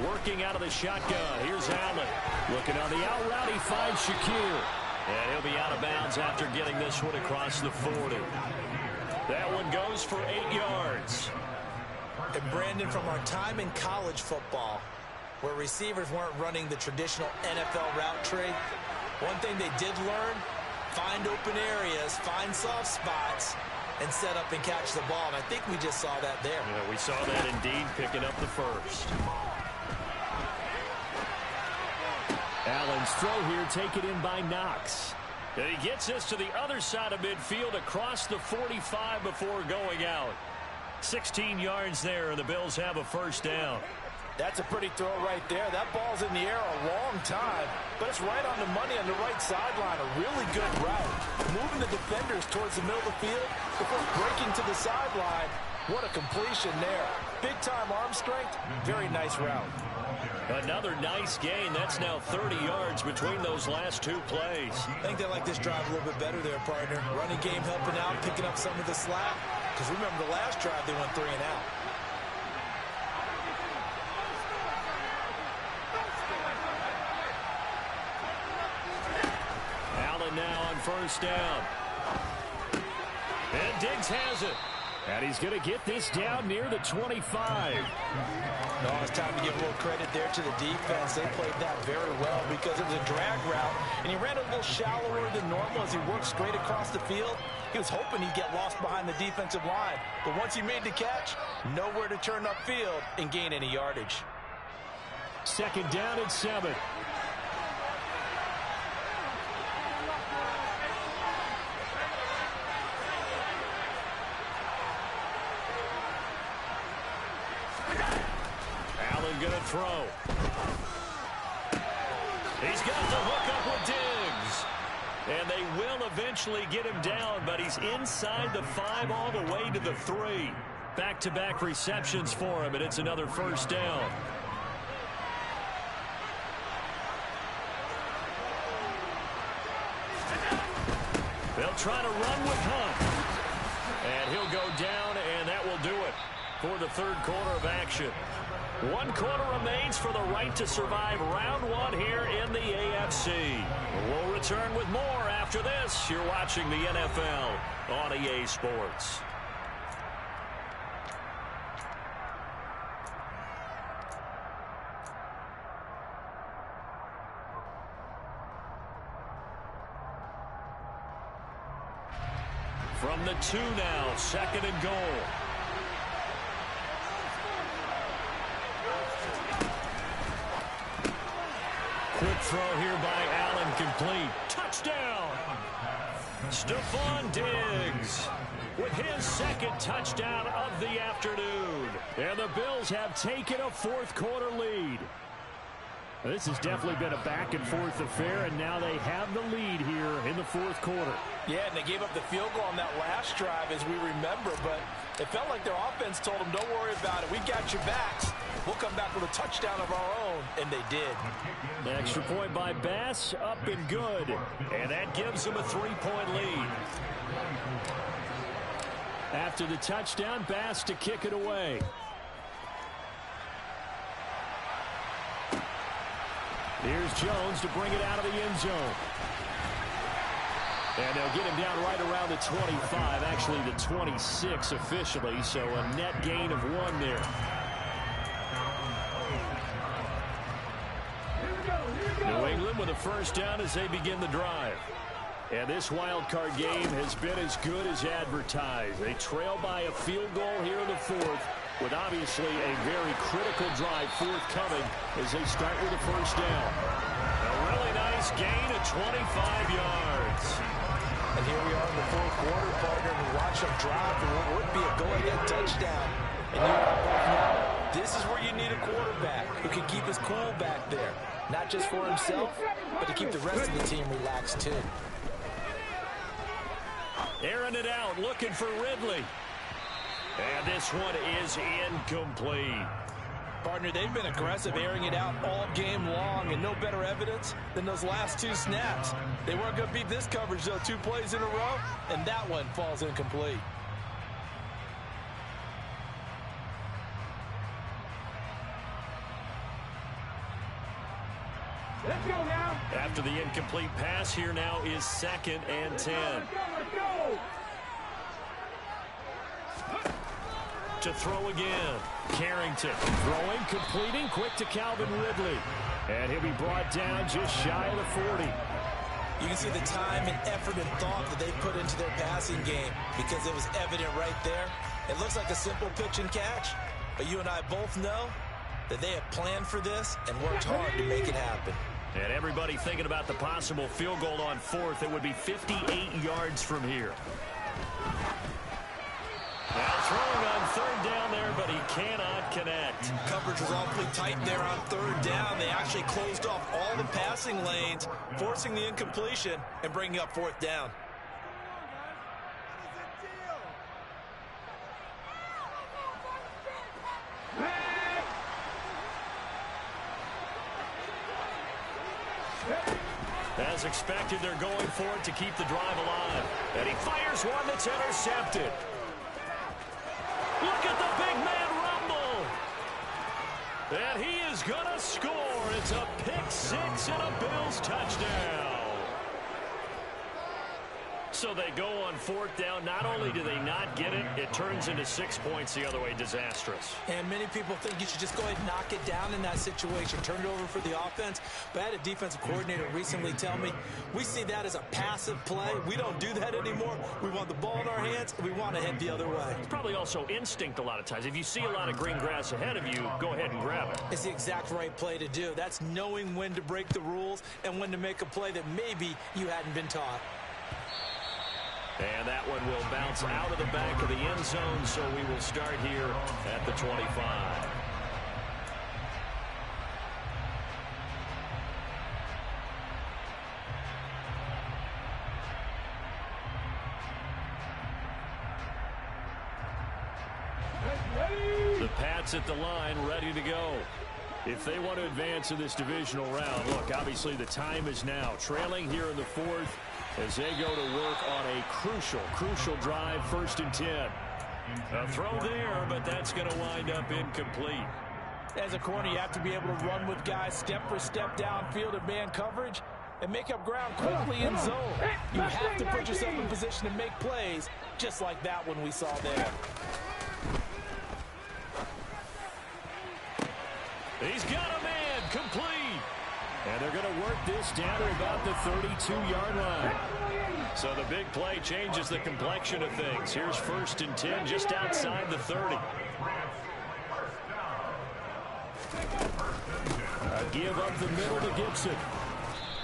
Working out of the shotgun. Here's Allen. Looking on the out route. He finds Shakir. And he'll be out of bounds after getting this one across the 40. That one goes for 8 yards. And Brandon, from our time in college football, where receivers weren't running the traditional NFL route tree, one thing they did learn, find open areas, find soft spots, and set up and catch the ball. And I think we just saw that there. Yeah, we saw that indeed, picking up the first. Allen's throw here taken in by Knox. And he gets this to the other side of midfield across the 45 before going out. 16 yards there, and the Bills have a first down. That's a pretty throw right there. That ball's in the air a long time, but it's right on the money on the right sideline. A really good route. Moving the defenders towards the middle of the field before breaking to the sideline. What a completion there. Big-time arm strength. Very nice route. Another nice gain. That's now 30 yards between those last two plays. I think they like this drive a little bit better there, partner. Running game helping out, picking up some of the slack. Because remember the last drive, they went 3-and-out. Allen now on first down. And Diggs has it. And he's going to get this down near the 25. No, it's time to give a little credit there to the defense. They played that very well because it was a drag route, and he ran a little shallower than normal as he worked straight across the field. He was hoping he'd get lost behind the defensive line, but once he made the catch, nowhere to turn upfield and gain any yardage. Second down and 7. Going to throw. He's got the hook up with Diggs. And they will eventually get him down, but he's inside the 5 all the way to the 3. Back-to-back receptions for him, and it's another first down. They'll try to run with Hunt. And he'll go down, and that will do it for the third quarter of action. 1 quarter remains for the right to survive round 1 here in the AFC. We'll return with more after this. You're watching the NFL on EA Sports. From the 2 now, 2nd and goal. Quick throw here by Allen, complete. Touchdown! Stephon Diggs with his second touchdown of the afternoon. And the Bills have taken a fourth quarter lead. This has definitely been a back-and-forth affair, and now they have the lead here in the fourth quarter. Yeah, and they gave up the field goal on that last drive, as we remember, but it felt like their offense told them, don't worry about it. We got your backs. We'll come back with a touchdown of our own, and they did. The extra point by Bass, up and good, and that gives them a 3-point lead. After the touchdown, Bass to kick it away. Here's Jones to bring it out of the end zone. And they'll get him down right around the 25, actually the 26 officially, so a net gain of 1 there. New England with a first down as they begin the drive. And this wild card game has been as good as advertised. They trail by a field goal here in the 4th, with obviously a very critical drive forthcoming as they start with a first down. A really nice gain of 25 yards. And here we are in the 4th quarter, partner, and watch them drive for what would be a go-ahead touchdown. And you both know this is where you need a quarterback who can keep his cool back there. Not just for himself, but to keep the rest of the team relaxed too. Airing it out, looking for Ridley. And this one is incomplete. Partner, they've been aggressive, airing it out all game long, and no better evidence than those last 2 snaps. They weren't going to beat this coverage, though, 2 plays in a row, and that one falls incomplete. Let's go now. After the incomplete pass, here now is 2nd and 10. Let's go. To throw again. Carrington throwing, completing, quick to Calvin Ridley. And he'll be brought down just shy of the 40. You can see the time and effort and thought that they put into their passing game because it was evident right there. It looks like a simple pitch and catch, but you and I both know that they have planned for this and worked hard to make it happen. And everybody thinking about the possible field goal on 4th. It would be 58 yards from here. Now throwing on 3rd down there, but he cannot connect. Coverage was awfully tight there on 3rd down. They actually closed off all the passing lanes, forcing the incompletion and bringing up 4th down. As expected, they're going for it to keep the drive alive. And he fires one that's intercepted. Look at the big man rumble. And he is going to score. It's a pick-6 and a Bills touchdown. So they go on 4th down. Not only do they not get it, it turns into 6 points the other way. Disastrous. And many people think you should just go ahead and knock it down in that situation. Turn it over for the offense. But I had a defensive coordinator recently tell me, we see that as a passive play. We don't do that anymore. We want the ball in our hands, and we want to head the other way. It's probably also instinct a lot of times. If you see a lot of green grass ahead of you, go ahead and grab it. It's the exact right play to do. That's knowing when to break the rules and when to make a play that maybe you hadn't been taught. And that one will bounce out of the back of the end zone, so we will start here at the 25. The Pats at the line, ready to go. If they want to advance in this divisional round, look, obviously the time is now. Trailing here in the 4th as they go to work on a crucial drive, 1st and 10. A throw there, but that's going to wind up incomplete. As a corner, you have to be able to run with guys step for step downfield and man coverage and make up ground quickly in zone. You have to put yourself in position to make plays, just like that one we saw there. He's got a man, complete. And they're going to work this down to about the 32-yard line. So the big play changes the complexion of things. Here's 1st and 10 just outside the 30. A give up the middle to Gibson.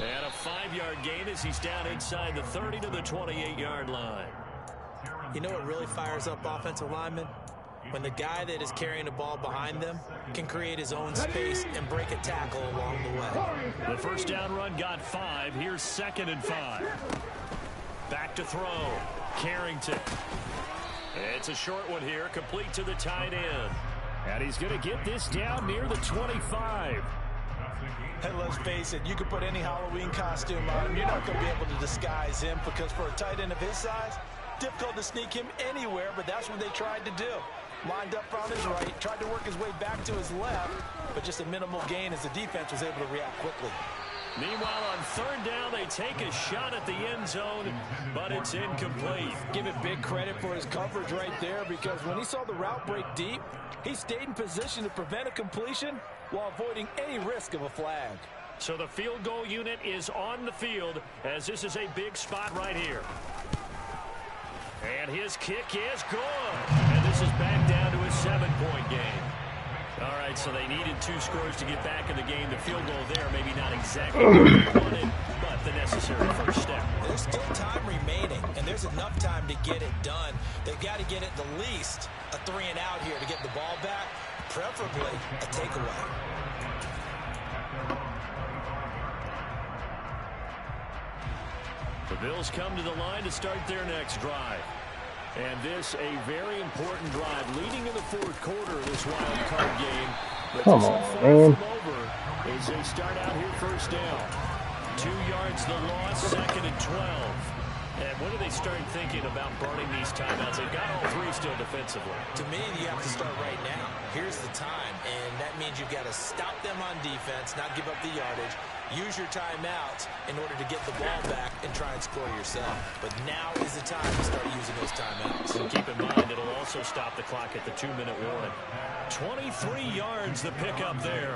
And a 5-yard gain as he's down inside the 30 to the 28-yard line. You know what really fires up offensive linemen? When the guy that is carrying the ball behind them can create his own space and break a tackle along the way. The first down run got 5. Here's 2nd and 5. Back to throw. Carrington. It's a short one here, complete to the tight end. And he's going to get this down near the 25. And let's face it, you could put any Halloween costume on him. You're not going to be able to disguise him because for a tight end of his size, Difficult to sneak him anywhere, but that's what they tried to do. Lined up on his right, tried to work his way back to his left, but just a minimal gain as the defense was able to react quickly. Meanwhile, on third down, they take a shot at the end zone, but it's incomplete. Give it big credit for his coverage right there, because when he saw the route break deep, he stayed in position to prevent a completion while avoiding any risk of a flag. So the field goal unit is on the field, as this is a big spot right here. And his kick is good. And this is back down to a 7-point game. All right, so they needed 2 scores to get back in the game. The field goal there, maybe not exactly what they wanted, but the necessary first step. There's still time remaining, and there's enough time to get it done. They've got to get at the least a 3-and-out here to get the ball back, preferably a takeaway. The Bills come to the line to start their next drive. And this a very important drive leading in the fourth quarter of this wild card game. But come on, man. Over as they start out here first down. 2 yards the loss, 2nd and 12. And when do they start thinking about burning these timeouts? They've got all 3 still defensively. To me, you have to start right now. Here's the time, and that means you've got to stop them on defense, not give up the yardage. Use your timeouts in order to get the ball back and try and score yourself. But now is the time to start using those timeouts. And keep in mind, it'll also stop the clock at the 2-minute warning. 23 yards the pickup there.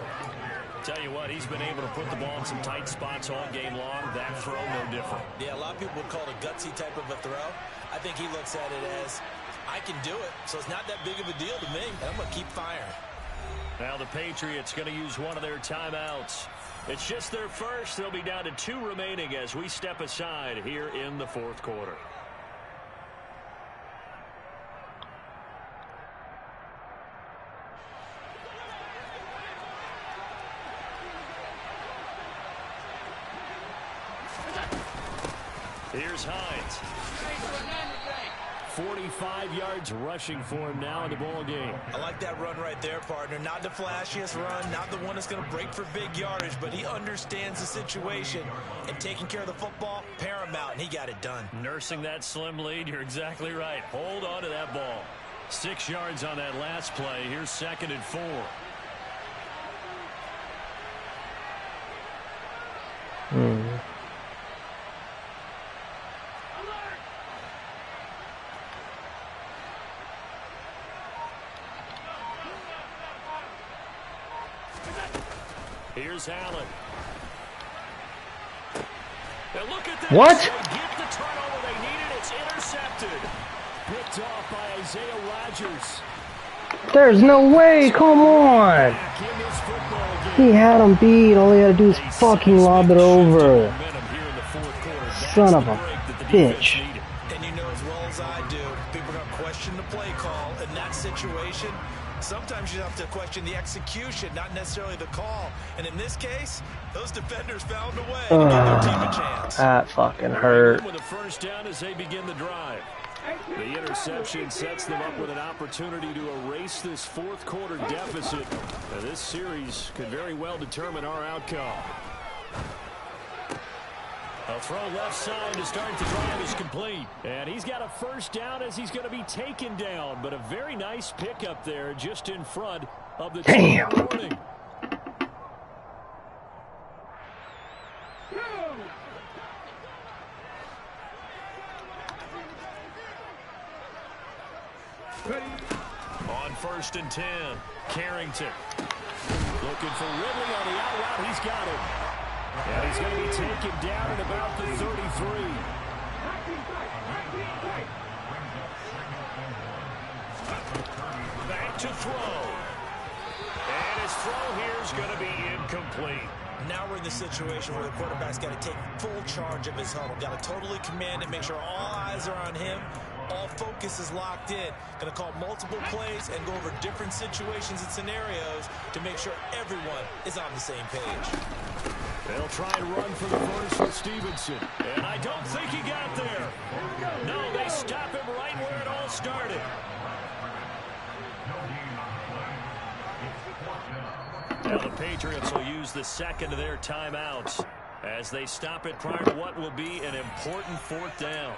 Tell you what, he's been able to put the ball in some tight spots all game long. That throw, no different. Yeah, a lot of people would call it a gutsy type of a throw. I think he looks at it as, I can do it, so it's not that big of a deal to me. I'm going to keep firing. Now the Patriots going to use one of their timeouts. It's just their first. They'll be down to 2 remaining as we step aside here in the fourth quarter. Here's Hines. 45 yards rushing for him now in the ball game. I like that run right there, partner. Not the flashiest run, not the one that's going to break for big yardage, but he understands the situation, and taking care of the football, paramount, and he got it done. Nursing that slim lead, you're exactly right. Hold on to that ball. 6 yards on that last play. Here's 2nd and 4. Here's Allen. Now look at this. What? They get the turnover they needed. It's intercepted. Picked off by Isaiah Rodgers. There's no way. Come on. He had him beat. All he had to do is fucking lob it over. Son of a bitch. And you know as well as I do, people are going to question the play call in that situation. Sometimes you have to question the execution, not necessarily the call. And in this case, those defenders found a way to give their team a chance. That fucking hurt. With a first down as they begin the drive. The interception sets them up with an opportunity to erase this fourth quarter deficit. Now, this series could very well determine our outcome. A throw left side to start the drive is complete. And he's got a first down as he's going to be taken down. But a very nice pickup there just in front of the warning. On 1st and 10, Carrington. Looking for Ridley on the out route. He's got him. And he's going to be taken down at about the 33. Back to throw. And his throw here is going to be incomplete. Now we're in the situation where the quarterback's got to take full charge of his huddle. Got to totally command it, make sure all eyes are on him. All focus is locked in. Going to call multiple plays and go over different situations and scenarios to make sure everyone is on the same page. They'll try and run for the first with Stevenson. And I don't think he got there. No, they stop him right where it all started. Now the Patriots will use the second of their timeouts as they stop it prior to what will be an important 4th down.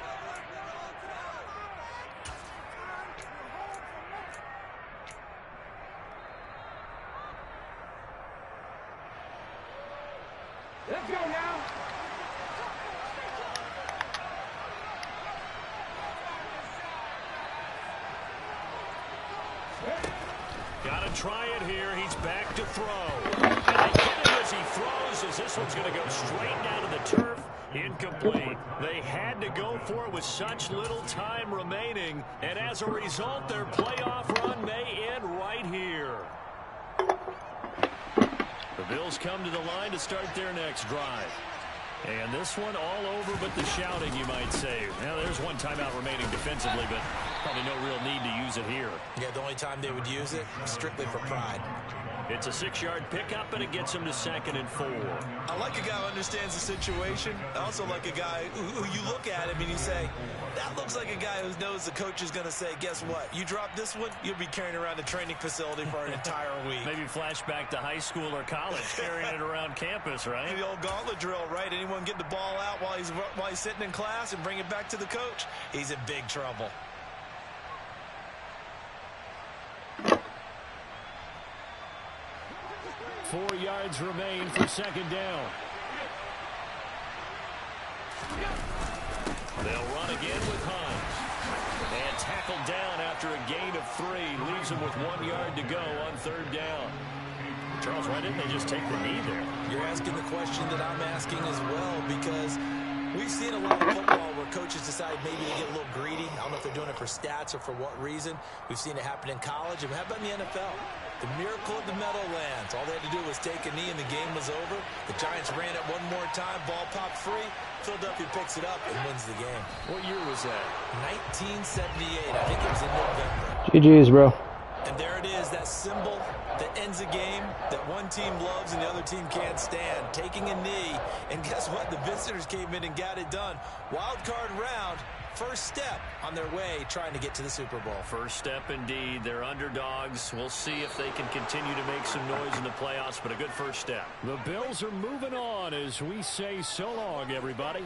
try it here. He's back to throw. And they get him as he throws, as this one's going to go straight down to the turf. Incomplete. They had to go for it with such little time remaining, and as a result, their playoff run may end right here. The Bills come to the line to start their next drive. And this one all over but the shouting, you might say. Now, there's one timeout remaining defensively, but probably no real need to use it here. Yeah, the only time they would use it, strictly for pride. It's a 6-yard pickup, and it gets him to 2nd and 4. I like a guy who understands the situation. I also like a guy who you look at him and you say, that looks like a guy who knows the coach is going to say, guess what? You drop this one, you'll be carrying around the training facility for an entire week. Maybe flashback to high school or college, carrying it around campus, right? The old gauntlet drill, right? Anyone get the ball out while he's sitting in class and bring it back to the coach? He's in big trouble. Four yards remain for 2nd down. They'll run again with Hines. And tackled down after a gain of 3. Leaves him with 1 yard to go on 3rd down. Charles, why didn't they just take the knee there? You're asking the question that I'm asking as well, because we've seen a lot of football where coaches decide maybe to get a little greedy. I don't know if they're doing it for stats or for what reason. We've seen it happen in college. And how about in the NFL? The miracle of the Meadowlands. All they had to do was take a knee and the game was over. The Giants ran it one more time. Ball popped free. Philadelphia picks it up and wins the game. What year was that? 1978. I think it was in November. GG's, bro. And there it is, that symbol that ends a game that one team loves and the other team can't stand. Taking a knee, and guess what? The visitors came in and got it done. Wild card round, first step on their way trying to get to the Super Bowl. First step indeed. They're underdogs. We'll see if they can continue to make some noise in the playoffs, but a good first step. The Bills are moving on as we say so long, everybody.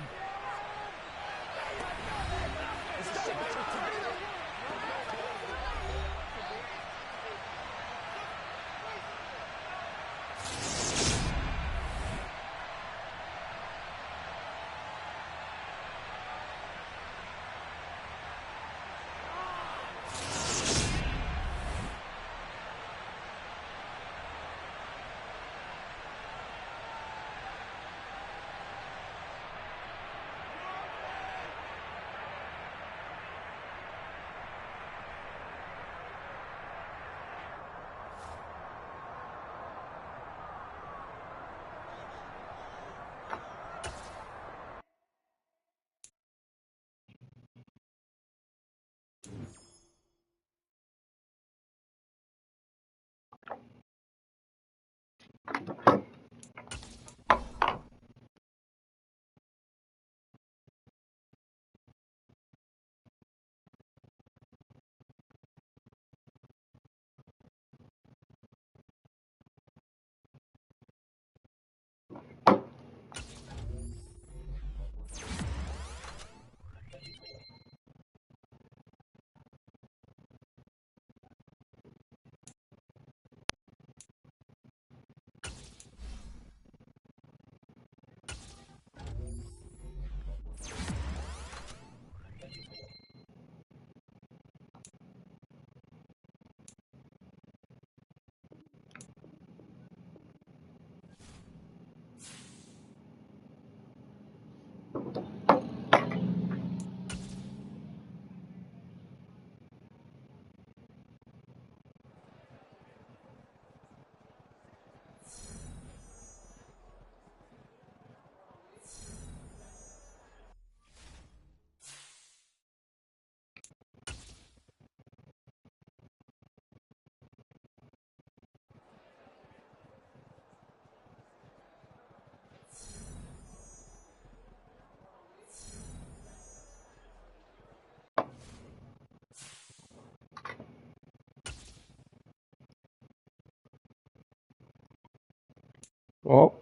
Well,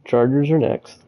Chargers are next.